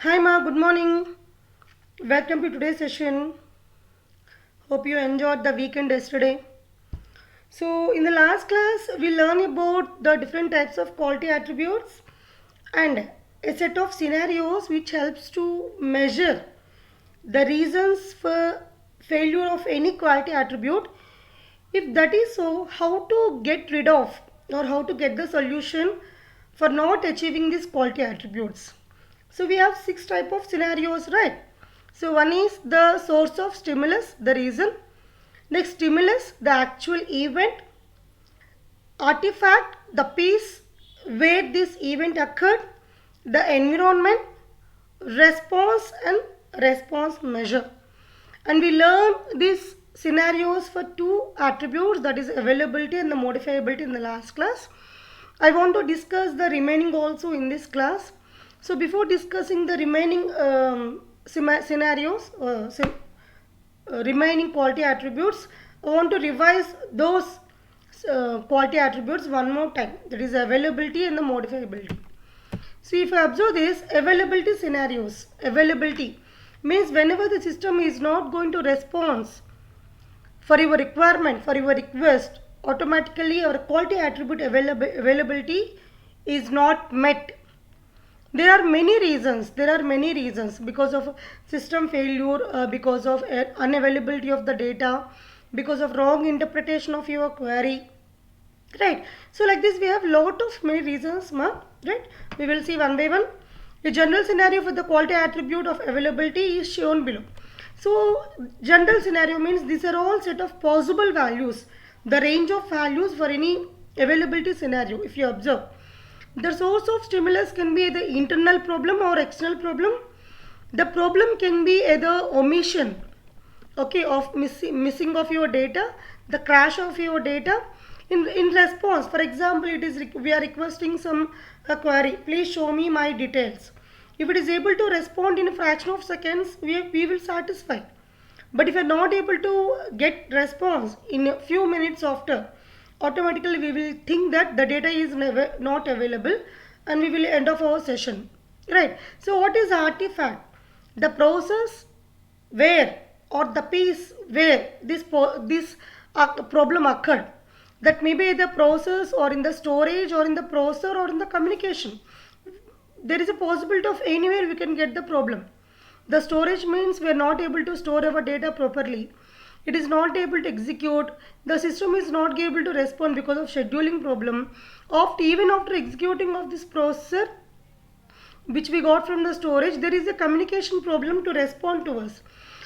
Hi Ma, good morning. Welcome to today's session. Hope you enjoyed the weekend yesterday. So, in the last class, we learned about the different types of quality attributes and a set of scenarios which helps to measure the reasons for failure of any quality attribute. If that is so, how to get rid of or how to get the solution for not achieving these quality attributes. So we have six type of scenarios, right? So one is the source of stimulus, the reason. Next, stimulus, the actual event. Artifact, the piece where this event occurred. The environment, response and response measure. And we learn these scenarios for two attributes, that is availability and the modifiability, in the last class. I want to discuss the remaining also in this class. So before discussing the remaining scenarios, remaining quality attributes, I want to revise those quality attributes one more time, that is availability and the modifiability. See, if I observe this availability scenarios, availability means whenever the system is not going to respond for your requirement, for your request, automatically your quality attribute availability is not met. There are many reasons. There are many reasons because of system failure, because of unavailability of the data, because of wrong interpretation of your query. Right. So like this we have lot of many reasons, right? We will see one by one. The general scenario for the quality attribute of availability is shown below. So general scenario means these are all set of possible values, the range of values for any availability scenario. If you observe, the source of stimulus can be either internal problem or external problem. The problem can be either omission, okay, of missing of your data, the crash of your data. In response, for example, it is we are requesting some query, please show me my details. If it is able to respond in a fraction of seconds, we will satisfy. But if you are not able to get response in a few minutes after, automatically we will think that the data is never not available and we will end of our session, right? So what is artifact? The process where or the piece where this problem occurred, that may be the process or in the storage or in the processor or in the communication. There is a possibility of anywhere we can get the problem. The storage means we are not able to store our data properly. It is not able to execute. The system is not able to respond because of scheduling problem. Even after executing of this processor, which we got from the storage, there is a communication problem to respond to us.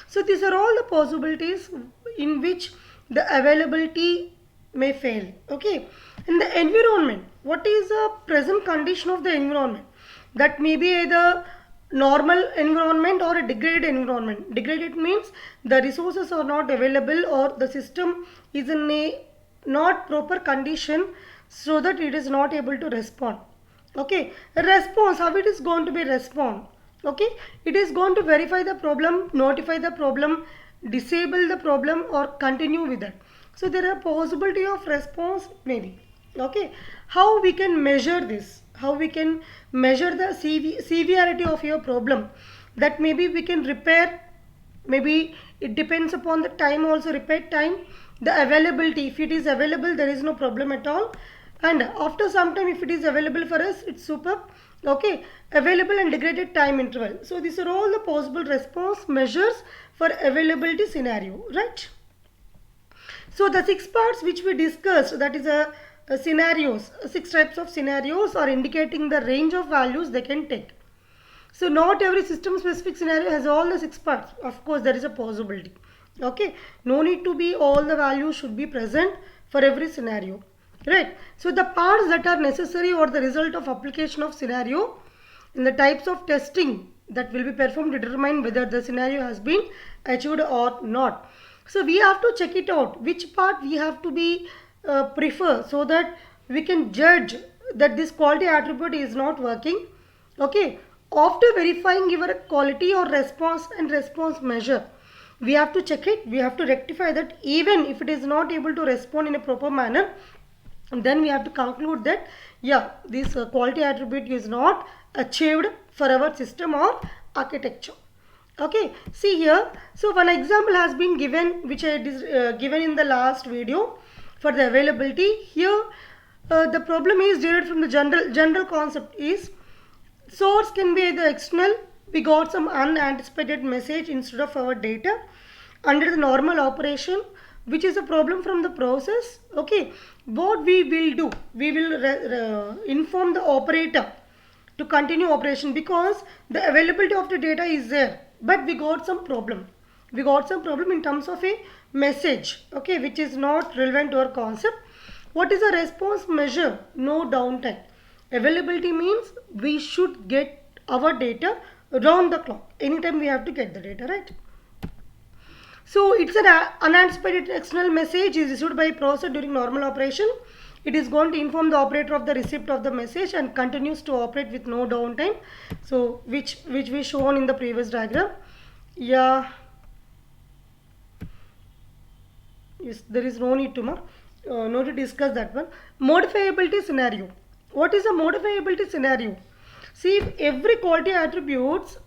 So these are all the possibilities in which the availability may fail. Okay. In the environment, what is the present condition of the environment? That may be either normal environment or a degraded environment. Degraded means the resources are not available or the system is in a not proper condition so that it is not able to respond. Okay, response, how it is going to be respond? Okay, it is going to verify the problem, notify the problem, disable the problem or continue with that. So there are possibility of response maybe. Okay, how we can measure this? How we can measure the severity of your problem? That maybe we can repair, maybe it depends upon the time also, repair time, the availability. If it is available, there is no problem at all, and after some time if it is available for us, it's super. Okay, available and degraded time interval. So these are all the possible response measures for availability scenario, right? So the six parts which we discussed, that is a scenarios, six types of scenarios are indicating the range of values they can take. So not every system specific scenario has all the six parts. Of course, there is a possibility. Okay, no need to be all the values should be present for every scenario, right? So the parts that are necessary or the result of application of scenario in the types of testing that will be performed determine whether the scenario has been achieved or not. So we have to check it out which part we have to be prefer, so that we can judge that this quality attribute is not working. Okay, after verifying your quality or response and response measure, we have to check it, we have to rectify that. Even if it is not able to respond in a proper manner, then we have to conclude that yeah, this quality attribute is not achieved for our system or architecture. Okay, see here. So one example has been given, which I given in the last video for the availability. Here, the problem is derived from the general concept is source can be either external. We got some unanticipated message instead of our data under the normal operation, which is a problem from the process. Okay, what we will do, we will inform the operator to continue operation because the availability of the data is there, but we got some problem. We got some problem in terms of a message, okay, which is not relevant to our concept. What is a response measure? No downtime. Availability means we should get our data round the clock. Anytime we have to get the data, right? So it's an unanticipated external message is issued by processor during normal operation. It is going to inform the operator of the receipt of the message and continues to operate with no downtime. So which we shown in the previous diagram. Yeah. Yes, there is no need to no to discuss that one. Modifiability scenario. What is a modifiability scenario? See, if every quality attribute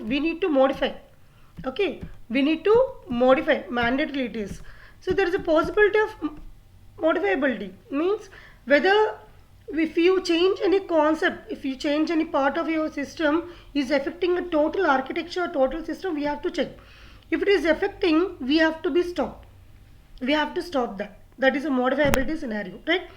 we need to modify. Okay, we need to modify, mandatorily it is. So there is a possibility of modifiability, means whether if you change any concept, if you change any part of your system is affecting a total architecture, total system, we have to check. If it is affecting, we have to be stopped. We have to stop that. That is a modifiability scenario, right?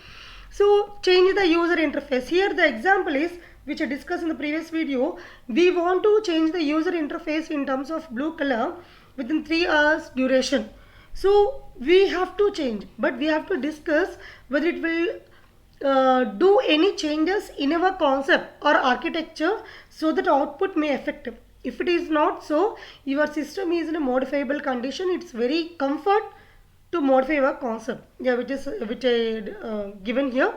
So change the user interface. Here the example is, which I discussed in the previous video. We want to change the user interface in terms of blue color within 3 hours duration. So we have to change, but we have to discuss whether it will do any changes in our concept or architecture so that output may affect. If it is not so, your system is in a modifiable condition. It's very comfort to modify our concept, yeah, which I given here.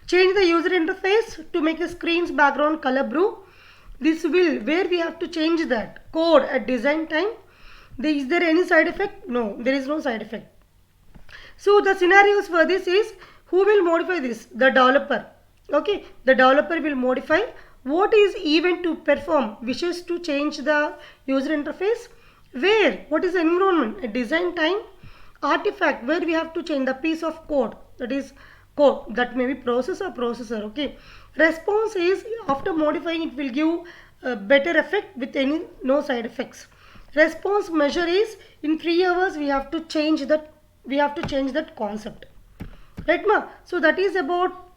Change the user interface to make the screen's background color blue. This will, where we have to change that code at design time. Is there any side effect? No, there is no side effect. So the scenarios for this is, who will modify this? The developer. Okay, the developer will modify. What is event to perform? Wishes to change the user interface. Where? What is the environment? At design time. Artifact, where we have to change the piece of code, that is code, that may be process or processor. Okay, response is after modifying it will give a better effect with no side effects. Response measure is in 3 hours we have to change that concept, right ma? So that is about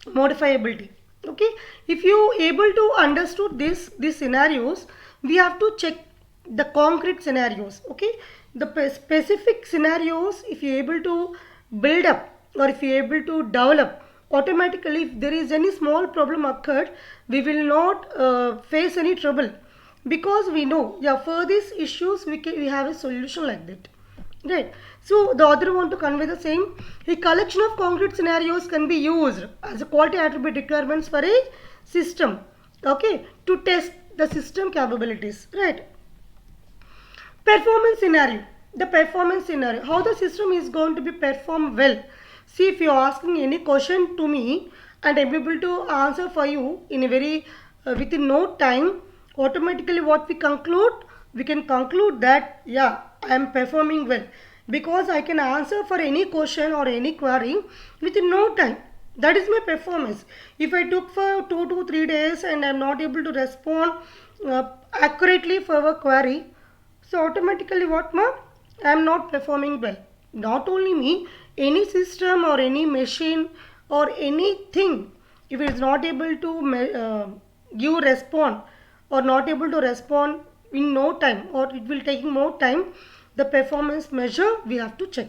modifiability. Okay, if you able to understood these scenarios, we have to check the concrete scenarios. Okay, the specific scenarios, if you able to build up or if you able to develop, automatically if there is any small problem occurred, we will not face any trouble, because we know, yeah, for these issues we have a solution like that, right? So the author want to convey the same. A collection of concrete scenarios can be used as a quality attribute requirements for a system, okay, to test the system capabilities, right? Performance scenario. The performance scenario, how the system is going to be perform well. See, if you are asking any question to me and I am able to answer for you in a very within no time, automatically what we conclude, we can conclude that yeah, I am performing well, because I can answer for any question or any query within no time. That is my performance. If I took for 2 to 3 days and I am not able to respond accurately for a query, so automatically what ma? I am not performing well. Not only me, any system or any machine or anything, if it is not able to give response or not able to respond in no time, or it will take more time, the performance measure we have to check.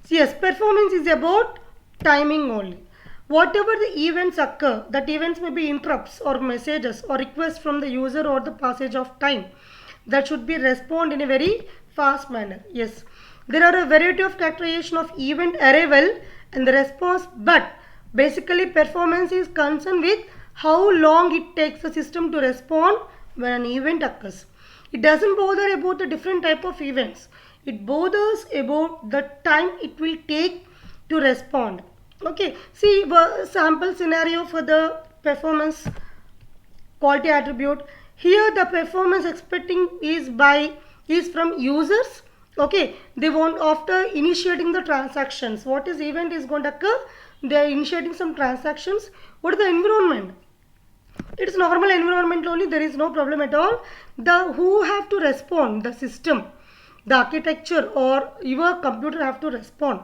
So yes, performance is about timing only. Whatever the events occur, that events may be interrupts or messages or requests from the user or the passage of time, that should be respond in a very fast manner. Yes, there are a variety of characterization of event arrival and the response, but basically performance is concerned with how long it takes the system to respond when an event occurs. It doesn't bother about the different type of events. It bothers about the time it will take to respond. Okay, see sample scenario for the performance quality attribute. Here the performance expecting is from users. Okay, they want after initiating the transactions. What is event is going to occur? They are initiating some transactions. What is the environment? It's normal environment only. There is no problem at all. The who have to respond? The system, the architecture, or your computer have to respond.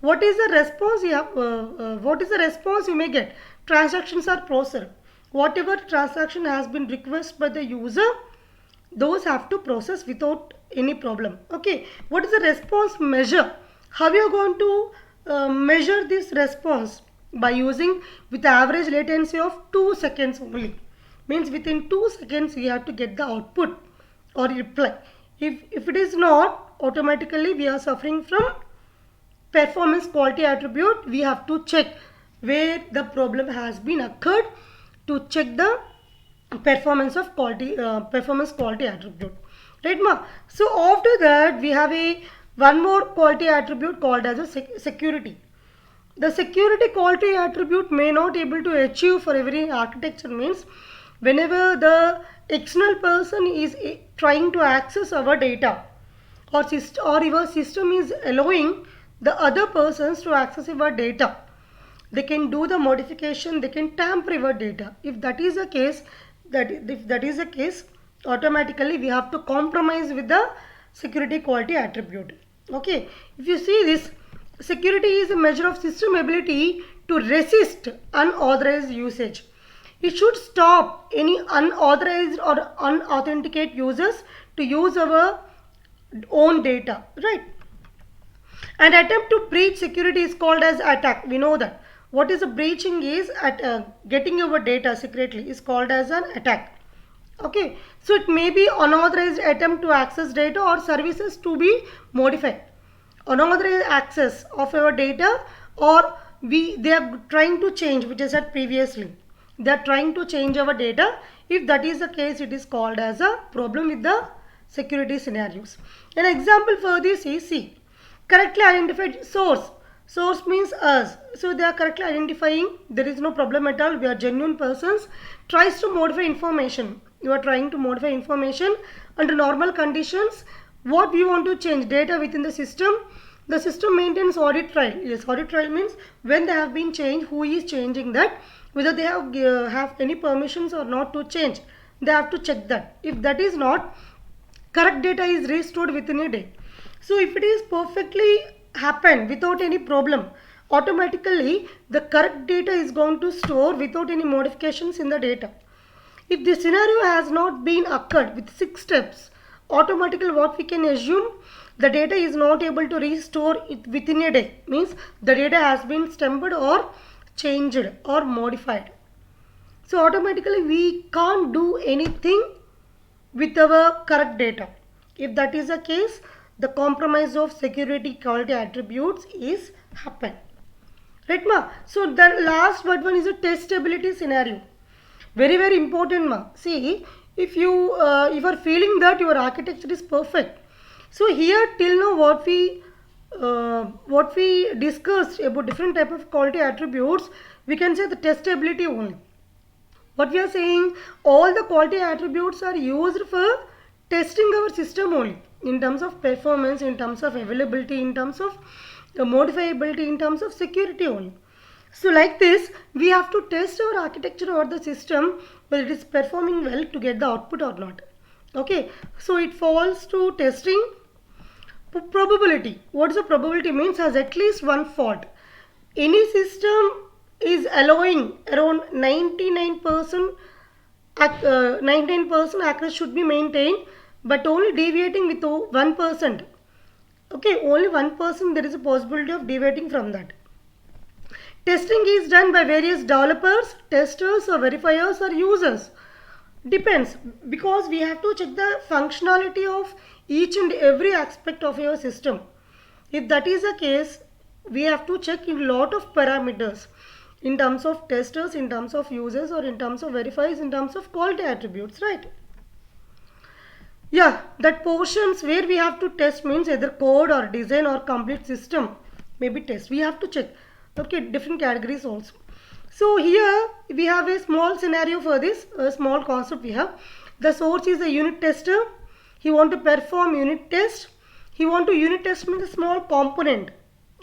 What is the response you have? What is the response you may get? Transactions are processed. Whatever transaction has been requested by the user, those have to process without any problem. Okay, what is the response measure? How you are going to measure this response? By using with average latency of 2 seconds only. Means within 2 seconds you have to get the output or reply. If it is not, automatically we are suffering from performance quality attribute. We have to check where the problem has been occurred to check the performance quality attribute, right ma? So after that we have one more quality attribute called as a security. The security quality attribute may not able to achieve for every architecture. Means whenever the external person is trying to access our data, or your system is allowing the other persons to access our data, they can do the modification, they can tamper your data. If that is the case, automatically we have to compromise with the security quality attribute. Okay, if you see this, security is a measure of system ability to resist unauthorized usage. It should stop any unauthorized or unauthenticate users to use our own data, right? An attempt to breach security is called as attack. We know that. What is a breaching is getting your data secretly is called as an attack. Okay, so it may be unauthorized attempt to access data or services to be modified. Unauthorized access of our data, or they are trying to change, which I said previously. They are trying to change our data. If that is the case, it is called as a problem with the security scenarios. An example for this is C. Correctly identified source. Source means us. So they are correctly identifying. There is no problem at all. We are genuine persons. Tries to modify information. You are trying to modify information under normal conditions. What we want to change? Data within the system. The system maintains audit trail. Yes, audit trail means when they have been changed, who is changing that, whether they have any permissions or not to change. They have to check that. If that is not, correct data is restored within a day. So if it is perfectly happened without any problem, automatically the correct data is going to store without any modifications in the data. If the scenario has not been occurred with 6 steps, automatically what we can assume, the data is not able to restore it within a day. Means the data has been stamped or changed or modified. So automatically we can't do anything with our correct data. If that is the case, the compromise of security quality attributes is happen. Right ma? So the last but one is a testability scenario. Very very important ma. See, if you are feeling that your architecture is perfect. So here till now what we discussed about different type of quality attributes, we can say the testability only. What we are saying, all the quality attributes are used for testing our system only, in terms of performance, in terms of availability, in terms of modifiability, in terms of security only. So like this, we have to test our architecture or the system whether it is performing well to get the output or not. Okay, so it falls to testing. Probability. What is the probability? Means has at least one fault. Any system is allowing around 99% accuracy should be maintained, but only deviating with 1%. Okay, only 1% there is a possibility of deviating from that. Testing is done by various developers, testers or verifiers or users. Depends, because we have to check the functionality of each and every aspect of your system. If that is the case, we have to check in lot of parameters in terms of testers, in terms of users, or in terms of verifiers, in terms of quality attributes, right? Yeah, that portions where we have to test means either code or design or complete system maybe test. We have to check. Okay, different categories also. So here we have a small scenario for this, a small concept we have. The source is a unit tester. He want to perform unit test. He want to unit test means a small component,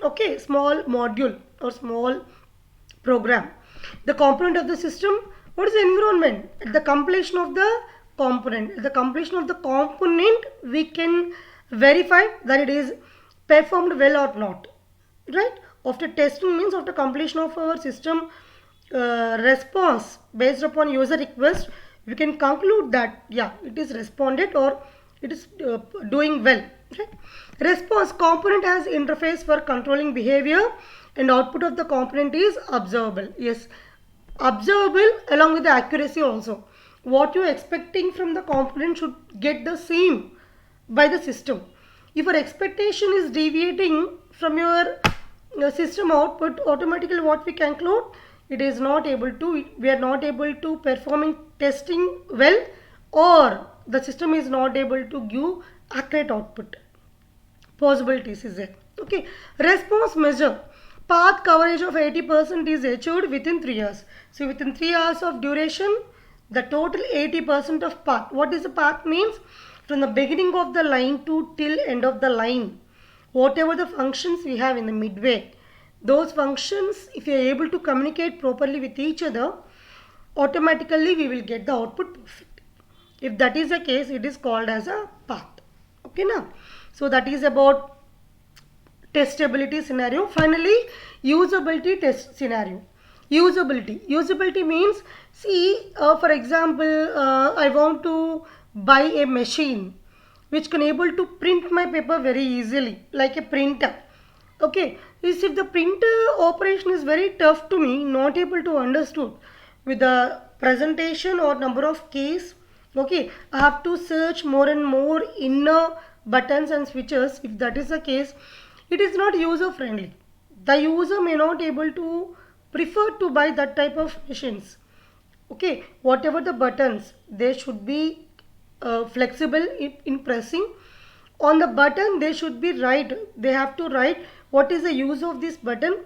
okay, small module or small program. The component of the system, what is the environment? At the completion of the component, at the completion of the component, we can verify that it is performed well or not, right? After testing means after completion of our system response based upon user request, we can conclude that yeah, it is responded or it is doing well, right? Response component has interface for controlling behavior and output of the component is observable. Yes, observable along with the accuracy also. What you are expecting from the component should get the same by the system. If your expectation is deviating from your system output, automatically what we conclude, it is not able to, we are not able to performing testing well, or the system is not able to give accurate output. Possibilities is there. Okay, response measure. Path coverage of 80% is achieved within 3 years. So within 3 hours of duration, the total 80% of path. What is the path means? From the beginning of the line to till end of the line. Whatever the functions we have in the midway, those functions, if you are able to communicate properly with each other, automatically we will get the output perfect. If that is the case, it is called as a path. Okay now. So that is about testability scenario. Finally, usability test scenario. Usability means, see, for example, I want to buy a machine which can able to print my paper very easily, like a printer. Okay, if the printer operation is very tough to me, not able to understood with the presentation or number of keys, okay, I have to search more and more inner buttons and switches. If that is the case, it is not user friendly. The user may not able to prefer to buy that type of machines. Okay, whatever the buttons, they should be flexible in pressing. On the button they should be right, they have to write what is the use of this button.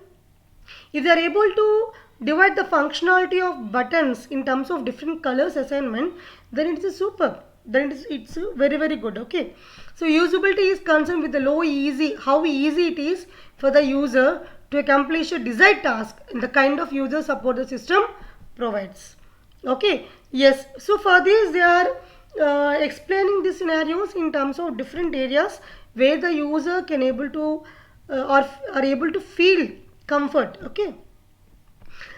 If they are able to divide the functionality of buttons in terms of different colors assignment, then it is superb, then it's very good. Okay, so usability is concerned with the how easy it is for the user to accomplish a desired task and the kind of user support the system provides. Okay, yes, so for this they are explaining the scenarios in terms of different areas where the user can able to or are able to feel comfort. Okay,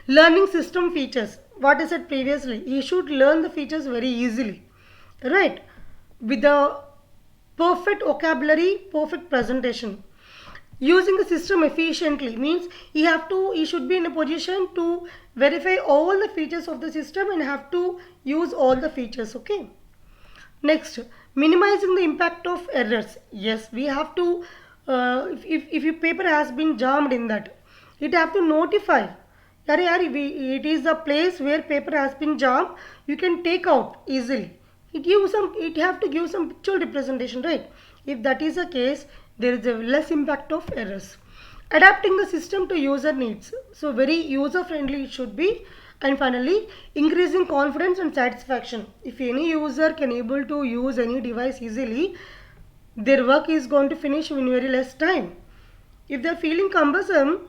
learning system features, what I said previously, he should learn the features very easily, right, with the perfect vocabulary, perfect presentation. Using the system efficiently means he should be in a position to verify all the features of the system and have to use all the features. Okay, next, minimizing the impact of errors. Yes, we have to if your paper has been jammed in that, it have to notify. It is the place where paper has been jammed, you can take out easily. It have to give some picture representation, right? If that is the case, there is a less impact of errors. Adapting the system to user needs, so very user friendly it should be. And finally, increasing confidence and satisfaction. If any user can able to use any device easily, their work is going to finish in very less time. If they are feeling cumbersome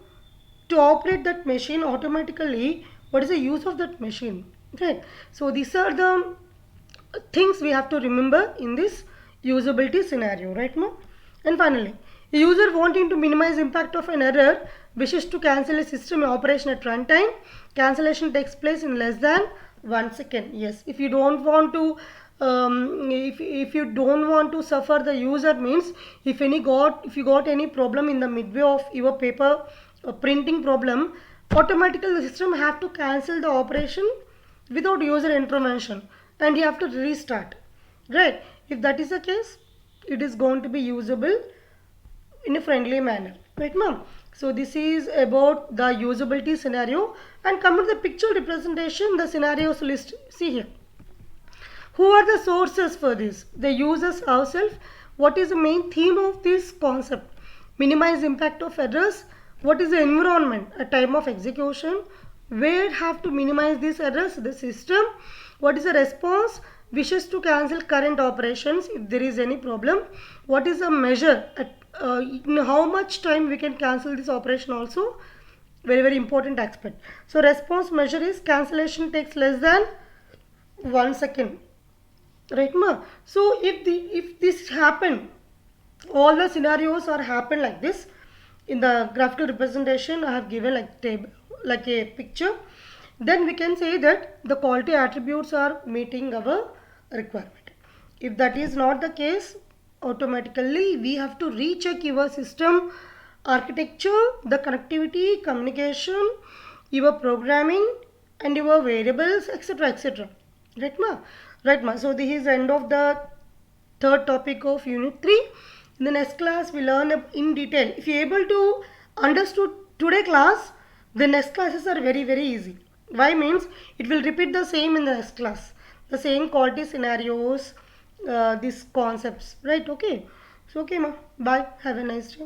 to operate that machine automatically, what is the use of that machine, right? So these are the things we have to remember in this usability scenario, right, ma'am? And finally, a user wanting to minimize impact of an error wishes to cancel a system operation at runtime. Cancellation takes place in less than 1 second. Yes, if you don't want to if you don't want to suffer the user means, if you got any problem in the midway of your paper printing problem, automatically the system have to cancel the operation without user intervention and you have to restart, right? If that is the case, it is going to be usable in a friendly manner, right, ma'am? So this is about the usability scenario. And come to the picture representation, the scenarios list. See here, who are the sources for this? The users ourselves. What is the main theme of this concept? Minimize impact of errors. What is the environment at time of execution? where have to minimize these errors? The system. What is the response? Wishes to cancel current operations if there is any problem. What is the measure at in how much time we can cancel this operation also? Very important aspect. So response measure is cancellation takes less than 1 second, right ma? So if this happen, all the scenarios are happen like this. In the graphical representation I have given like table, like a picture. Then we can say that the quality attributes are meeting our requirement. If that is not the case, automatically we have to recheck your system architecture, the connectivity, communication, your programming, and your variables, etc, etc. Right ma? Right ma? So this is the end of the third topic of unit 3. In the next class we learn in detail. If you are able to understood today class, the next classes are very easy. Why means it will repeat the same in the next class, the same quality scenarios, these concepts, right? Okay, so okay ma, bye, have a nice day.